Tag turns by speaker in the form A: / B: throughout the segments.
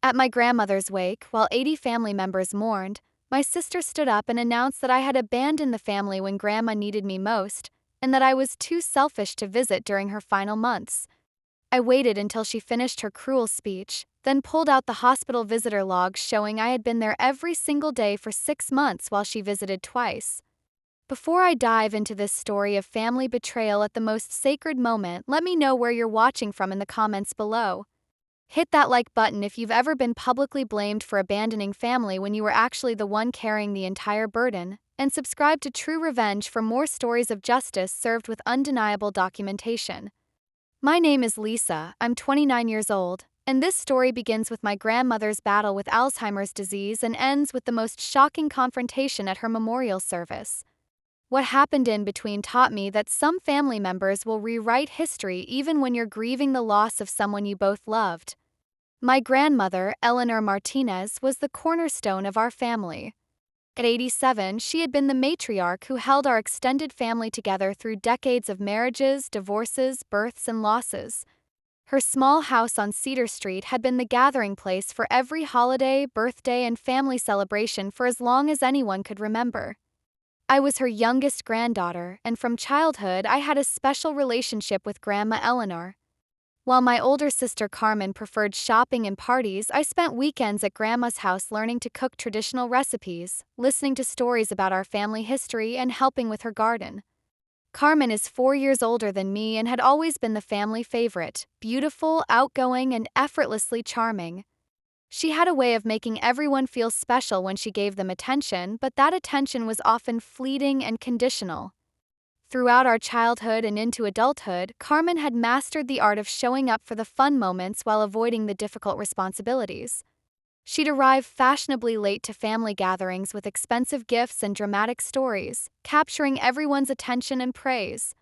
A: At my grandmother's wake, while 80 family members mourned, my sister stood up and announced that I had abandoned the family when Grandma needed me most, and that I was too selfish to visit during her final months. I waited until she finished her cruel speech, then pulled out the hospital visitor logs showing I had been there every single day for 6 months while she visited twice. Before I dive into this story of family betrayal at the most sacred moment, let me know where you're watching from in the comments below. Hit that like button if you've ever been publicly blamed for abandoning family when you were actually the one carrying the entire burden, and subscribe to True Revenge for more stories of justice served with undeniable documentation. My name is Lisa, I'm 29 years old, and this story begins with my grandmother's battle with Alzheimer's disease and ends with the most shocking confrontation at her memorial service. What happened in between taught me that some family members will rewrite history even when you're grieving the loss of someone you both loved. My grandmother, Eleanor Martinez, was the cornerstone of our family. At 87, she had been the matriarch who held our extended family together through decades of marriages, divorces, births, and losses. Her small house on Cedar Street had been the gathering place for every holiday, birthday, and family celebration for as long as anyone could remember. I was her youngest granddaughter, and from childhood I had a special relationship with Grandma Eleanor. While my older sister Carmen preferred shopping and parties, I spent weekends at Grandma's house learning to cook traditional recipes, listening to stories about our family history, and helping with her garden. Carmen is 4 years older than me and had always been the family favorite, beautiful, outgoing, and effortlessly charming. She had a way of making everyone feel special when she gave them attention, but that attention was often fleeting and conditional. Throughout our childhood and into adulthood, Carmen had mastered the art of showing up for the fun moments while avoiding the difficult responsibilities. She'd arrive fashionably late to family gatherings with expensive gifts and dramatic stories, capturing everyone's attention and praise.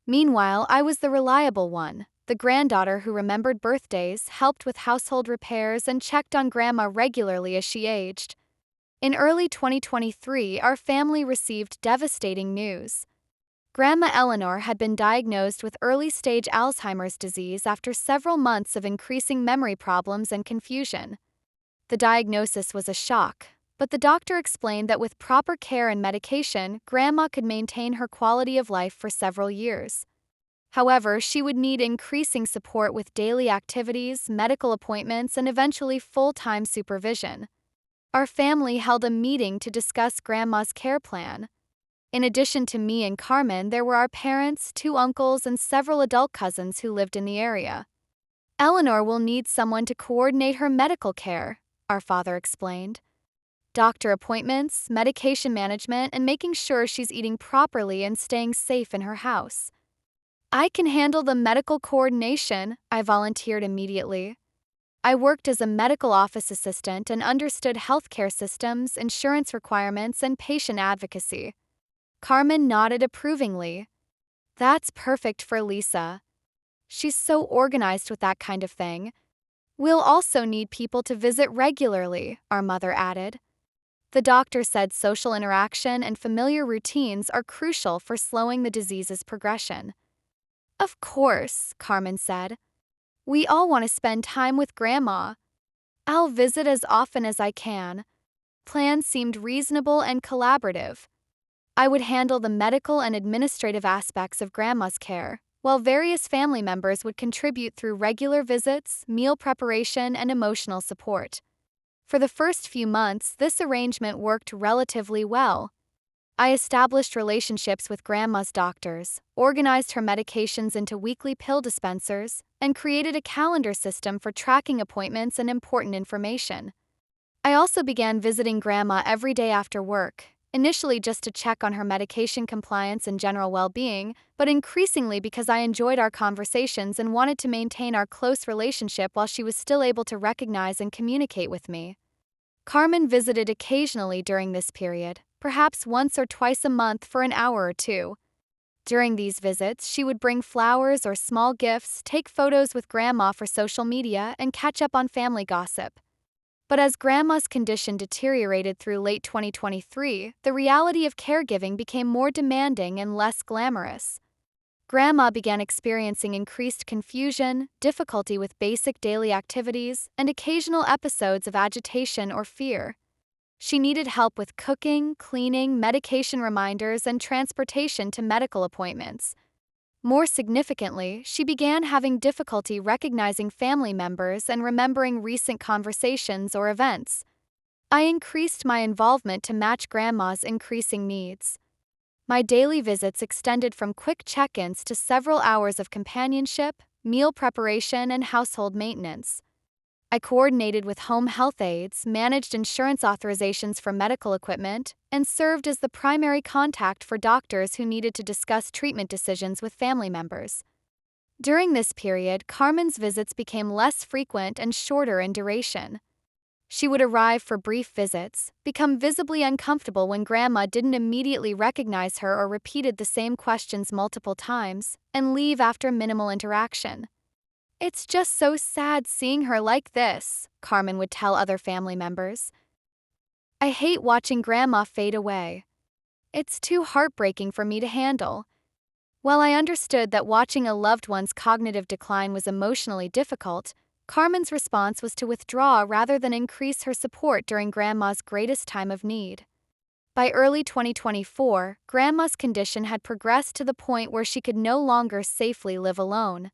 A: Meanwhile, I was the reliable one, the granddaughter who remembered birthdays, helped with household repairs, and checked on Grandma regularly as she aged. In early 2023, our family received devastating news. Grandma Eleanor had been diagnosed with early-stage Alzheimer's disease after several months of increasing memory problems and confusion. The diagnosis was a shock, but the doctor explained that with proper care and medication, Grandma could maintain her quality of life for several years. However, she would need increasing support with daily activities, medical appointments, and eventually full-time supervision. Our family held a meeting to discuss Grandma's care plan. In addition to me and Carmen, there were our parents, 2 uncles, and several adult cousins who lived in the area. Eleanor will need someone to coordinate her medical care, our father explained. Doctor appointments, medication management, and making sure she's eating properly and staying safe in her house. I can handle the medical coordination, I volunteered immediately. I worked as a medical office assistant and understood healthcare systems, insurance requirements, and patient advocacy. Carmen nodded approvingly. That's perfect for Lisa. She's so organized with that kind of thing. We'll also need people to visit regularly, our mother added. The doctor said social interaction and familiar routines are crucial for slowing the disease's progression. Of course, Carmen said. We all want to spend time with Grandma. I'll visit as often as I can. Plans seemed reasonable and collaborative. I would handle the medical and administrative aspects of Grandma's care, while various family members would contribute through regular visits, meal preparation, and emotional support. For the first few months, this arrangement worked relatively well. I established relationships with Grandma's doctors, organized her medications into weekly pill dispensers, and created a calendar system for tracking appointments and important information. I also began visiting Grandma every day after work, initially just to check on her medication compliance and general well-being, but increasingly because I enjoyed our conversations and wanted to maintain our close relationship while she was still able to recognize and communicate with me. Carmen visited occasionally during this period, perhaps once or twice a month for an hour or two. During these visits, she would bring flowers or small gifts, take photos with Grandma for social media, and catch up on family gossip. But as Grandma's condition deteriorated through late 2023, the reality of caregiving became more demanding and less glamorous. Grandma began experiencing increased confusion, difficulty with basic daily activities, and occasional episodes of agitation or fear. She needed help with cooking, cleaning, medication reminders, and transportation to medical appointments. More significantly, she began having difficulty recognizing family members and remembering recent conversations or events. I increased my involvement to match Grandma's increasing needs. My daily visits extended from quick check-ins to several hours of companionship, meal preparation, and household maintenance. I coordinated with home health aides, managed insurance authorizations for medical equipment, and served as the primary contact for doctors who needed to discuss treatment decisions with family members. During this period, Carmen's visits became less frequent and shorter in duration. She would arrive for brief visits, become visibly uncomfortable when Grandma didn't immediately recognize her or repeated the same questions multiple times, and leave after minimal interaction. "It's just so sad seeing her like this," Carmen would tell other family members. "I hate watching Grandma fade away. It's too heartbreaking for me to handle." While I understood that watching a loved one's cognitive decline was emotionally difficult, Carmen's response was to withdraw rather than increase her support during Grandma's greatest time of need. By early 2024, Grandma's condition had progressed to the point where she could no longer safely live alone.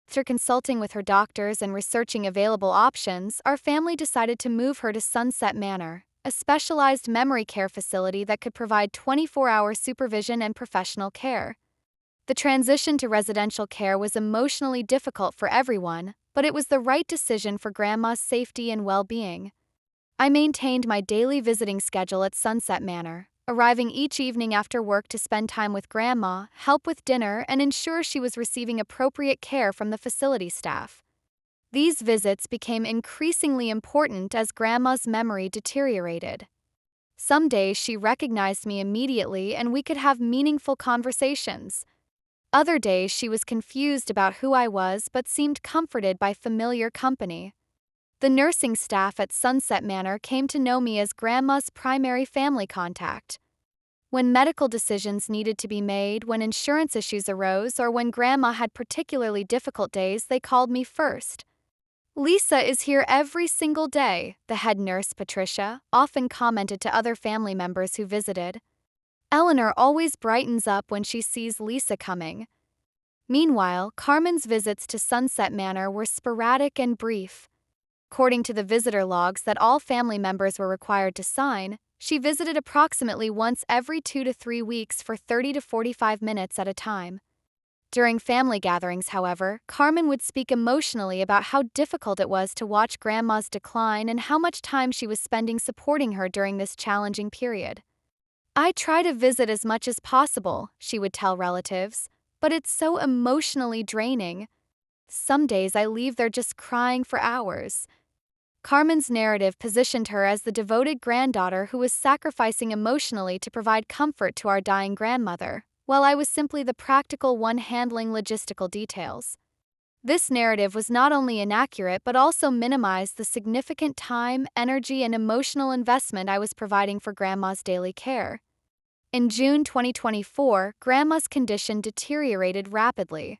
A: After consulting with her doctors and researching available options, our family decided to move her to Sunset Manor, a specialized memory care facility that could provide 24-hour supervision and professional care. The transition to residential care was emotionally difficult for everyone, but it was the right decision for Grandma's safety and well-being. I maintained my daily visiting schedule at Sunset Manor, arriving each evening after work to spend time with Grandma, help with dinner, and ensure she was receiving appropriate care from the facility staff. These visits became increasingly important as Grandma's memory deteriorated. Some days she recognized me immediately and we could have meaningful conversations. Other days she was confused about who I was but seemed comforted by familiar company. The nursing staff at Sunset Manor came to know me as Grandma's primary family contact. When medical decisions needed to be made, when insurance issues arose, or when Grandma had particularly difficult days, they called me first. "Lisa is here every single day," the head nurse, Patricia, often commented to other family members who visited. "Eleanor always brightens up when she sees Lisa coming." Meanwhile, Carmen's visits to Sunset Manor were sporadic and brief. According to the visitor logs that all family members were required to sign, she visited approximately once every 2 to 3 weeks for 30 to 45 minutes at a time. During family gatherings, however, Carmen would speak emotionally about how difficult it was to watch Grandma's decline and how much time she was spending supporting her during this challenging period. "I try to visit as much as possible," she would tell relatives, "but it's so emotionally draining. Some days I leave there just crying for hours." Carmen's narrative positioned her as the devoted granddaughter who was sacrificing emotionally to provide comfort to our dying grandmother, while I was simply the practical one handling logistical details. This narrative was not only inaccurate but also minimized the significant time, energy, and emotional investment I was providing for Grandma's daily care. In June 2024, Grandma's condition deteriorated rapidly.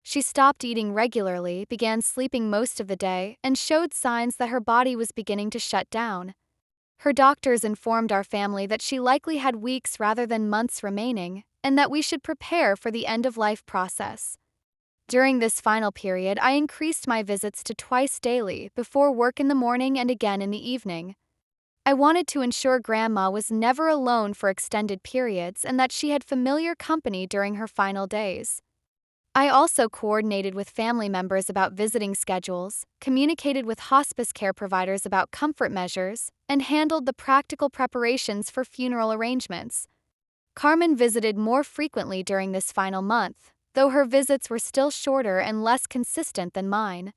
A: She stopped eating regularly, began sleeping most of the day, and showed signs that her body was beginning to shut down. Her doctors informed our family that she likely had weeks rather than months remaining, and that we should prepare for the end-of-life process. During this final period, I increased my visits to twice daily, before work in the morning and again in the evening. I wanted to ensure Grandma was never alone for extended periods and that she had familiar company during her final days. I also coordinated with family members about visiting schedules, communicated with hospice care providers about comfort measures, and handled the practical preparations for funeral arrangements. Carmen visited more frequently during this final month, though her visits were still shorter and less consistent than mine.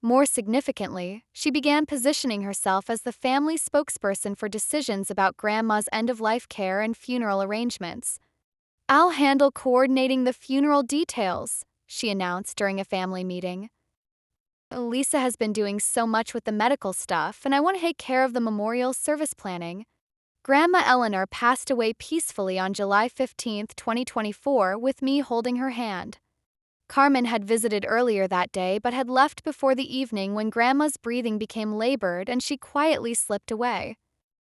A: More significantly, she began positioning herself as the family spokesperson for decisions about Grandma's end-of-life care and funeral arrangements. "I'll handle coordinating the funeral details," she announced during a family meeting. "Lisa has been doing so much with the medical stuff, and I want to take care of the memorial service planning." Grandma Eleanor passed away peacefully on July 15, 2024, with me holding her hand. Carmen had visited earlier that day but had left before the evening when Grandma's breathing became labored and she quietly slipped away.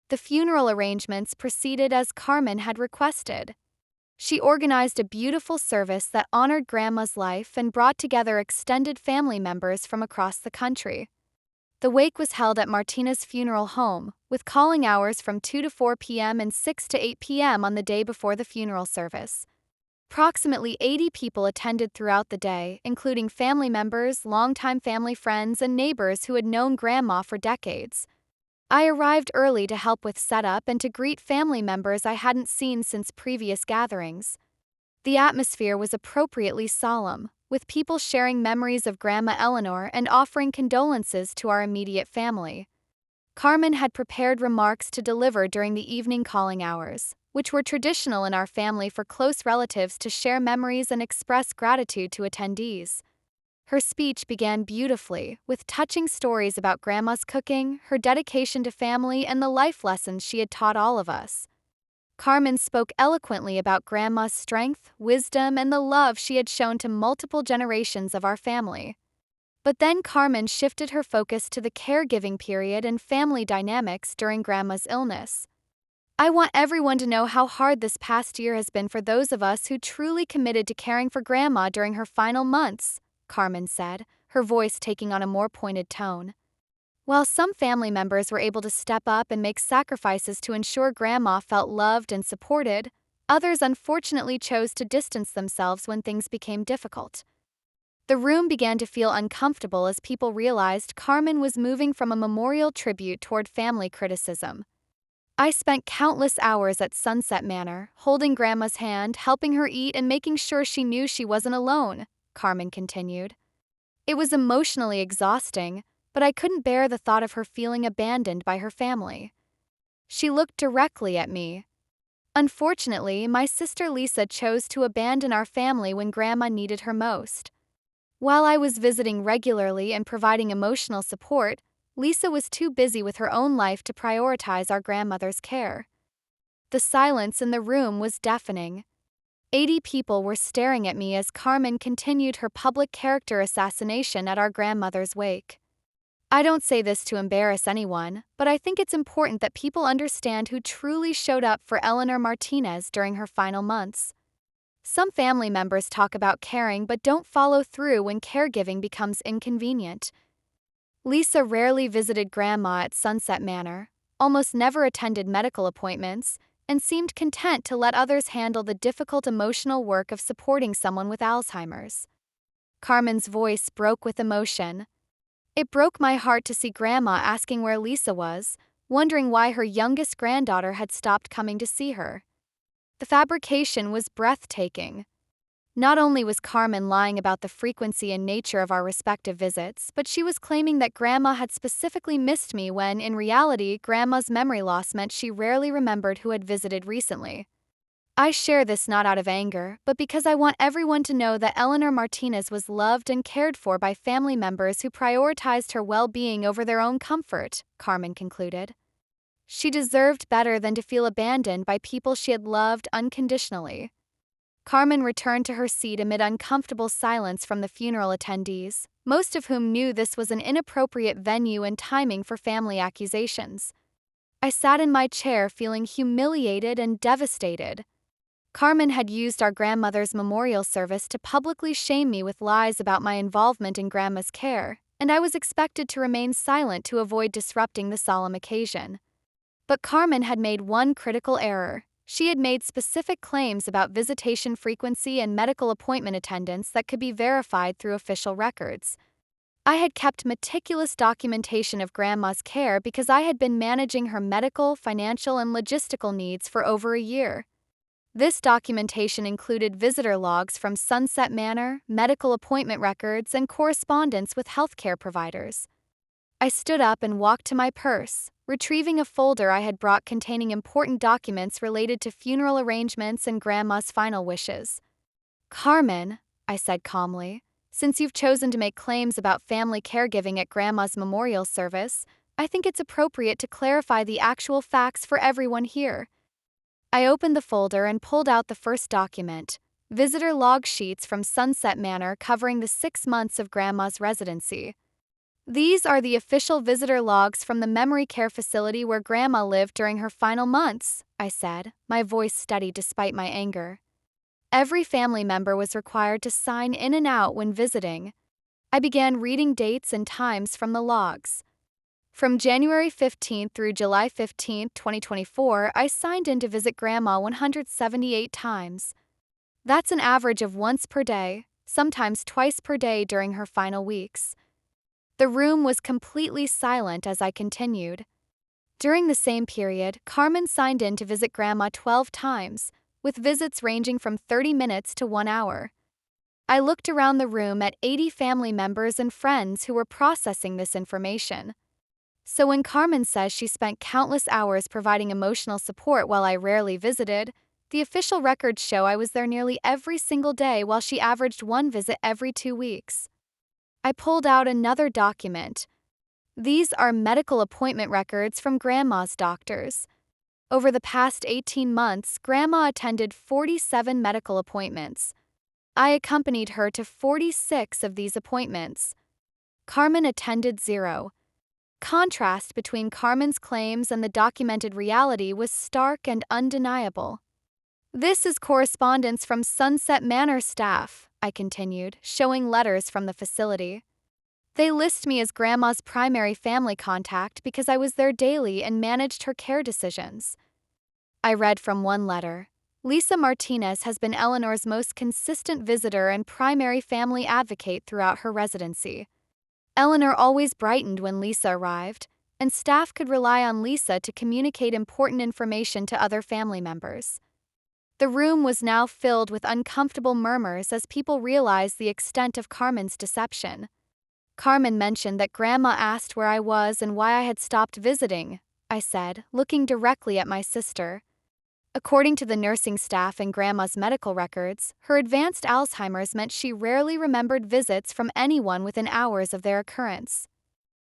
A: The funeral arrangements proceeded as Carmen had requested. She organized a beautiful service that honored Grandma's life and brought together extended family members from across the country. The wake was held at Martina's funeral home, with calling hours from 2 to 4 p.m. and 6 to 8 p.m. on the day before the funeral service. Approximately 80 people attended throughout the day, including family members, longtime family friends, and neighbors who had known Grandma for decades. I arrived early to help with setup and to greet family members I hadn't seen since previous gatherings. The atmosphere was appropriately solemn, with people sharing memories of Grandma Eleanor and offering condolences to our immediate family. Carmen had prepared remarks to deliver during the evening calling hours, which were traditional in our family for close relatives to share memories and express gratitude to attendees. Her speech began beautifully, with touching stories about Grandma's cooking, her dedication to family, and the life lessons she had taught all of us. Carmen spoke eloquently about Grandma's strength, wisdom, and the love she had shown to multiple generations of our family. But then Carmen shifted her focus to the caregiving period and family dynamics during Grandma's illness. I want everyone to know how hard this past year has been for those of us who truly committed to caring for Grandma during her final months, Carmen said, her voice taking on a more pointed tone. While some family members were able to step up and make sacrifices to ensure Grandma felt loved and supported, others unfortunately chose to distance themselves when things became difficult. The room began to feel uncomfortable as people realized Carmen was moving from a memorial tribute toward family criticism. I spent countless hours at Sunset Manor, holding Grandma's hand, helping her eat, and making sure she knew she wasn't alone, Carmen continued. It was emotionally exhausting, but I couldn't bear the thought of her feeling abandoned by her family. She looked directly at me. Unfortunately, my sister Lisa chose to abandon our family when Grandma needed her most. While I was visiting regularly and providing emotional support, Lisa was too busy with her own life to prioritize our grandmother's care. The silence in the room was deafening. 80 people were staring at me as Carmen continued her public character assassination at our grandmother's wake. I don't say this to embarrass anyone, but I think it's important that people understand who truly showed up for Eleanor Martinez during her final months. Some family members talk about caring but don't follow through when caregiving becomes inconvenient. Lisa rarely visited Grandma at Sunset Manor, almost never attended medical appointments, and seemed content to let others handle the difficult emotional work of supporting someone with Alzheimer's. Carmen's voice broke with emotion. It broke my heart to see Grandma asking where Lisa was, wondering why her youngest granddaughter had stopped coming to see her. The fabrication was breathtaking. Not only was Carmen lying about the frequency and nature of our respective visits, but she was claiming that Grandma had specifically missed me when, in reality, Grandma's memory loss meant she rarely remembered who had visited recently. I share this not out of anger, but because I want everyone to know that Eleanor Martinez was loved and cared for by family members who prioritized her well-being over their own comfort, Carmen concluded. She deserved better than to feel abandoned by people she had loved unconditionally. Carmen returned to her seat amid uncomfortable silence from the funeral attendees, most of whom knew this was an inappropriate venue and timing for family accusations. I sat in my chair feeling humiliated and devastated. Carmen had used our grandmother's memorial service to publicly shame me with lies about my involvement in Grandma's care, and I was expected to remain silent to avoid disrupting the solemn occasion. But Carmen had made one critical error. She had made specific claims about visitation frequency and medical appointment attendance that could be verified through official records. I had kept meticulous documentation of Grandma's care because I had been managing her medical, financial, and logistical needs for over a year. This documentation included visitor logs from Sunset Manor, medical appointment records, and correspondence with healthcare providers. I stood up and walked to my purse, retrieving a folder I had brought containing important documents related to funeral arrangements and Grandma's final wishes. "Carmen," I said calmly, "since you've chosen to make claims about family caregiving at Grandma's memorial service, I think it's appropriate to clarify the actual facts for everyone here. I opened the folder and pulled out the first document, visitor log sheets from Sunset Manor covering the 6 months of Grandma's residency. These are the official visitor logs from the memory care facility where Grandma lived during her final months, I said, my voice steady despite my anger. Every family member was required to sign in and out when visiting. I began reading dates and times from the logs. From January 15th through July 15th, 2024, I signed in to visit Grandma 178 times. That's an average of once per day, sometimes twice per day during her final weeks. The room was completely silent as I continued. During the same period, Carmen signed in to visit Grandma 12 times, with visits ranging from 30 minutes to 1 hour. I looked around the room at 80 family members and friends who were processing this information. So when Carmen says she spent countless hours providing emotional support while I rarely visited, the official records show I was there nearly every single day while she averaged one visit every 2 weeks. I pulled out another document. These are medical appointment records from Grandma's doctors. Over the past 18 months, Grandma attended 47 medical appointments. I accompanied her to 46 of these appointments. Carmen attended 0. Contrast between Carmen's claims and the documented reality was stark and undeniable. This is correspondence from Sunset Manor staff, I continued, showing letters from the facility. They list me as Grandma's primary family contact because I was there daily and managed her care decisions. I read from one letter. Lisa Martinez has been Eleanor's most consistent visitor and primary family advocate throughout her residency. Eleanor always brightened when Lisa arrived, and staff could rely on Lisa to communicate important information to other family members. The room was now filled with uncomfortable murmurs as people realized the extent of Carmen's deception. Carmen mentioned that Grandma asked where I was and why I had stopped visiting, I said, looking directly at my sister. According to the nursing staff and Grandma's medical records, her advanced Alzheimer's meant she rarely remembered visits from anyone within hours of their occurrence.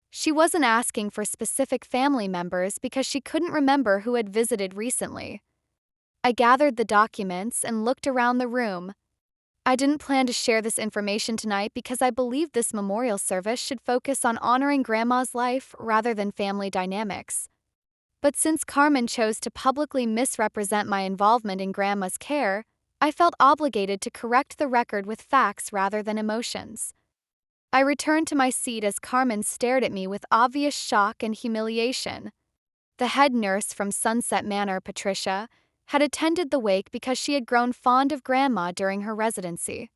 A: She wasn't asking for specific family members because she couldn't remember who had visited recently. I gathered the documents and looked around the room. I didn't plan to share this information tonight because I believed this memorial service should focus on honoring Grandma's life rather than family dynamics. But since Carmen chose to publicly misrepresent my involvement in Grandma's care, I felt obligated to correct the record with facts rather than emotions. I returned to my seat as Carmen stared at me with obvious shock and humiliation. The head nurse from Sunset Manor, Patricia, had attended the wake because she had grown fond of Grandma during her residency.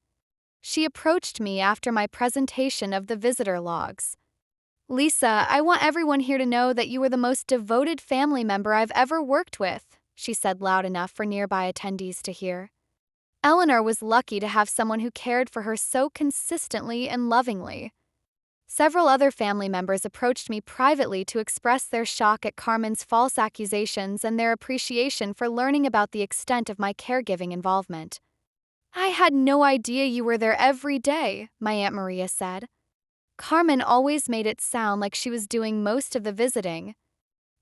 A: She approached me after my presentation of the visitor logs. "Lisa, I want everyone here to know that you were the most devoted family member I've ever worked with," she said loud enough for nearby attendees to hear. Eleanor was lucky to have someone who cared for her so consistently and lovingly. Several other family members approached me privately to express their shock at Carmen's false accusations and their appreciation for learning about the extent of my caregiving involvement. "I had no idea you were there every day," my Aunt Maria said. "Carmen always made it sound like she was doing most of the visiting."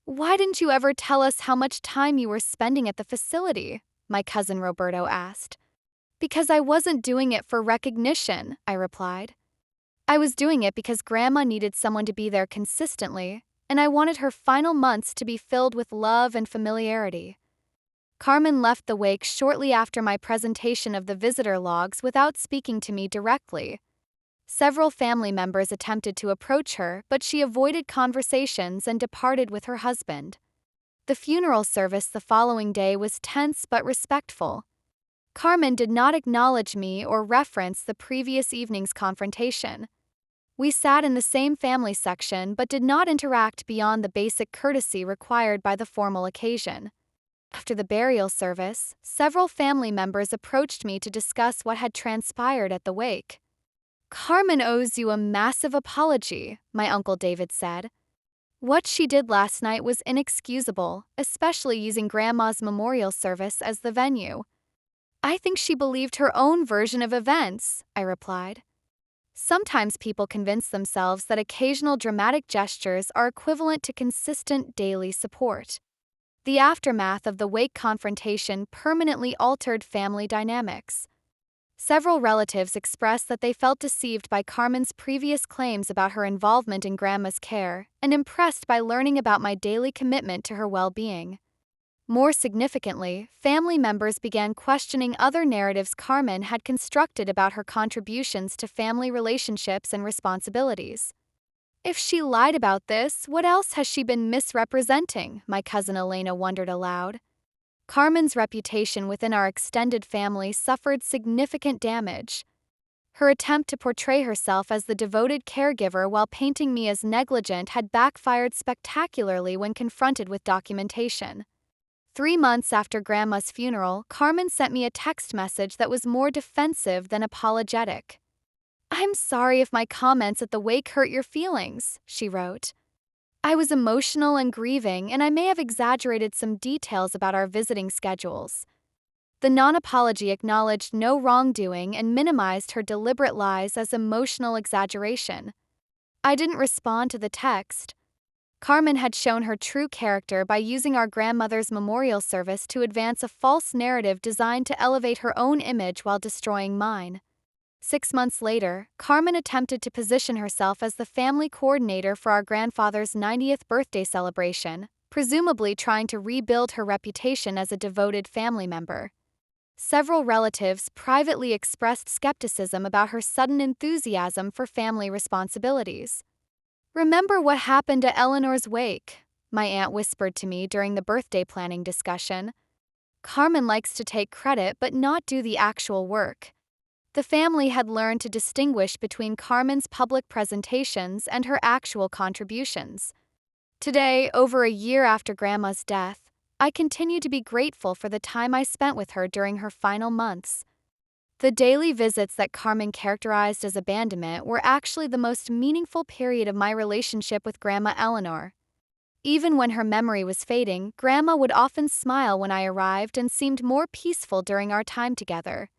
A: "Why didn't you ever tell us how much time you were spending at the facility?" my cousin Roberto asked. "Because I wasn't doing it for recognition," I replied. "I was doing it because Grandma needed someone to be there consistently, and I wanted her final months to be filled with love and familiarity." Carmen left the wake shortly after my presentation of the visitor logs without speaking to me directly. Several family members attempted to approach her, but she avoided conversations and departed with her husband. The funeral service the following day was tense but respectful. Carmen did not acknowledge me or reference the previous evening's confrontation. We sat in the same family section but did not interact beyond the basic courtesy required by the formal occasion. After the burial service, several family members approached me to discuss what had transpired at the wake. "Carmen owes you a massive apology," my Uncle David said. "What she did last night was inexcusable, especially using Grandma's memorial service as the venue." "I think she believed her own version of events," I replied. Sometimes people convince themselves that occasional dramatic gestures are equivalent to consistent daily support. The aftermath of the wake confrontation permanently altered family dynamics. Several relatives expressed that they felt deceived by Carmen's previous claims about her involvement in Grandma's care and impressed by learning about my daily commitment to her well-being. More significantly, family members began questioning other narratives Carmen had constructed about her contributions to family relationships and responsibilities. If she lied about this, what else has she been misrepresenting? My cousin Elena wondered aloud. Carmen's reputation within our extended family suffered significant damage. Her attempt to portray herself as the devoted caregiver while painting me as negligent had backfired spectacularly when confronted with documentation. 3 months after Grandma's funeral, Carmen sent me a text message that was more defensive than apologetic. "I'm sorry if my comments at the wake hurt your feelings," she wrote. "I was emotional and grieving, and I may have exaggerated some details about our visiting schedules." The non-apology acknowledged no wrongdoing and minimized her deliberate lies as emotional exaggeration. I didn't respond to the text. Carmen had shown her true character by using our grandmother's memorial service to advance a false narrative designed to elevate her own image while destroying mine. 6 months later, Carmen attempted to position herself as the family coordinator for our grandfather's 90th birthday celebration, presumably trying to rebuild her reputation as a devoted family member. Several relatives privately expressed skepticism about her sudden enthusiasm for family responsibilities. "Remember what happened at Eleanor's wake?" my aunt whispered to me during the birthday planning discussion. "Carmen likes to take credit but not do the actual work." The family had learned to distinguish between Carmen's public presentations and her actual contributions. Today, over a year after Grandma's death, I continue to be grateful for the time I spent with her during her final months. The daily visits that Carmen characterized as abandonment were actually the most meaningful period of my relationship with Grandma Eleanor. Even when her memory was fading, Grandma would often smile when I arrived and seemed more peaceful during our time together.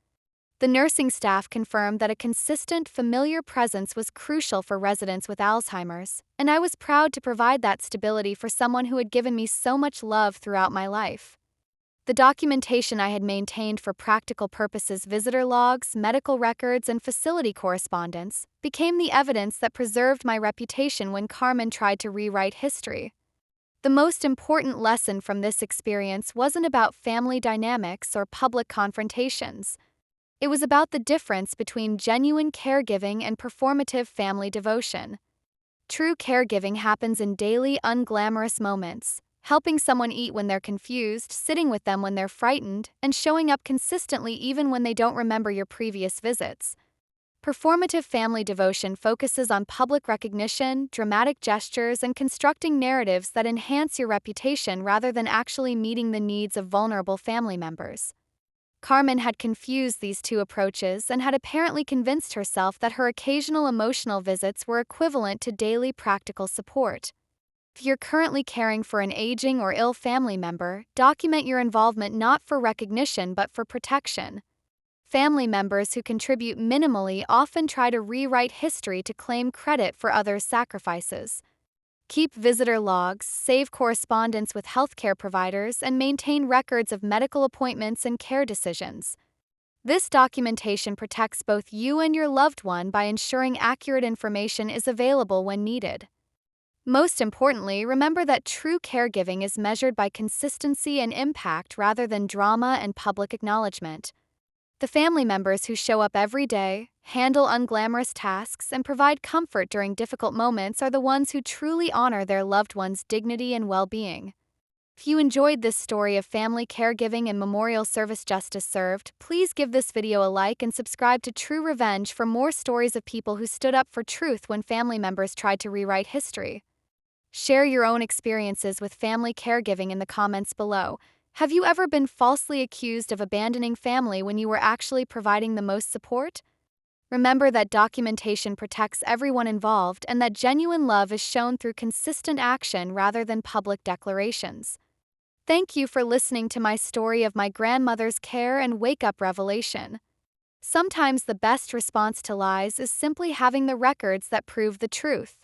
A: The nursing staff confirmed that a consistent, familiar presence was crucial for residents with Alzheimer's, and I was proud to provide that stability for someone who had given me so much love throughout my life. The documentation I had maintained for practical purposes, visitor logs, medical records, and facility correspondence, became the evidence that preserved my reputation when Carmen tried to rewrite history. The most important lesson from this experience wasn't about family dynamics or public confrontations. It was about the difference between genuine caregiving and performative family devotion. True caregiving happens in daily, unglamorous moments, helping someone eat when they're confused, sitting with them when they're frightened, and showing up consistently even when they don't remember your previous visits. Performative family devotion focuses on public recognition, dramatic gestures, and constructing narratives that enhance your reputation rather than actually meeting the needs of vulnerable family members. Carmen had confused these two approaches and had apparently convinced herself that her occasional emotional visits were equivalent to daily practical support. If you're currently caring for an aging or ill family member, document your involvement not for recognition but for protection. Family members who contribute minimally often try to rewrite history to claim credit for others' sacrifices. Keep visitor logs, save correspondence with healthcare providers, and maintain records of medical appointments and care decisions. This documentation protects both you and your loved one by ensuring accurate information is available when needed. Most importantly, remember that true caregiving is measured by consistency and impact rather than drama and public acknowledgement. The family members who show up every day, handle unglamorous tasks, and provide comfort during difficult moments are the ones who truly honor their loved one's dignity and well-being. If you enjoyed this story of family caregiving and memorial service justice served, please give this video a like and subscribe to True Revenge for more stories of people who stood up for truth when family members tried to rewrite history. Share your own experiences with family caregiving in the comments below. Have you ever been falsely accused of abandoning family when you were actually providing the most support? Remember that documentation protects everyone involved and that genuine love is shown through consistent action rather than public declarations. Thank you for listening to my story of my grandmother's care and wake-up revelation. Sometimes the best response to lies is simply having the records that prove the truth.